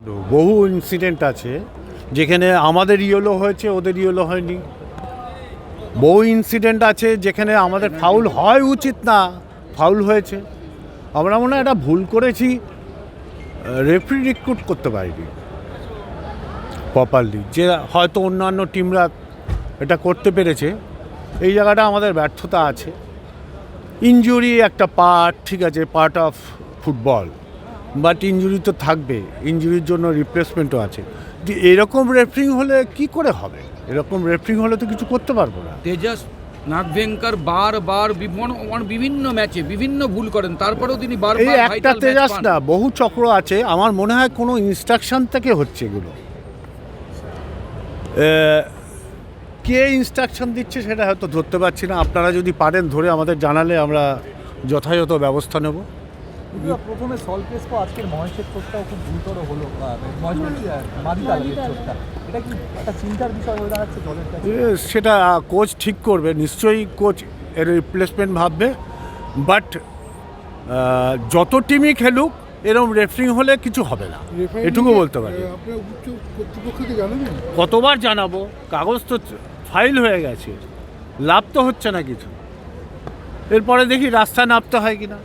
বহু ইনসিডেন্ট আছে যেখানে আমাদের ইয়েলো হয়েছে, ওদের ইয়েলো হয়নি। বহু ইনসিডেন্ট আছে যেখানে আমাদের ফাউল হয় উচিত না, ফাউল হয়েছে। আমরা মনে হয় এটা ভুল করেছি, রেফারি রিক্রুট করতে পারিনি প্রপারলি, যে হয়তো অন্যান্য টিমরা এটা করতে পেরেছে। এই জায়গাটা আমাদের ব্যর্থতা আছে। ইনজুরি একটা পার্ট, ঠিক আছে, part of football, but injury তো থাকবে, ইনজুরির জন্য রিপ্লেসমেন্টও আছে। এরকম রেফারিং হলে কি করে হবে? এরকম রেফারিং হলে তো কিছু করতে পারবো না। তেজাস নাগভেঙ্কর বারবার বিভিন্ন ম্যাচে বিভিন্ন ভুল করেন, তারপরেও তিনি এই বারবার একটা ভাইটাল তেজাস ম্যাচ না, পান। বহু চক্র আছে। আমার মনে হয় কোনো ইনস্ট্রাকশন থেকে হচ্ছে এগুলো। কে ইনস্ট্রাকশন দিচ্ছে সেটা হয়তো ধরতে পারছি না। আপনারা যদি পারেন ধরে আমাদের জানালে আমরা যথাযথ ব্যবস্থা নেব। প্রথমে সলকেস্কো আজকের মহেশের চোটটাও খুব গুরুতর হলো, মাদিতালের চোটটা, এটা কি একটা চিন্তার বিষয় হয়ে দাঁড়াচ্ছে দলের কাছে? সেটা কোচ ঠিক করবে, নিশ্চয়ই কোচ এর রিপ্লেসমেন্ট ভাববে। বাট যত টিমই খেলুক এরকম রেফারিং হলে কিছু হবে না, এটুকু বলতে পারি। কতবার জানাবো, কাগজ তো ফাইল হয়ে গেছে, লাভ তো হচ্ছে না কিছু। এরপরে দেখি রাস্তায় নামতে হয় কিনা।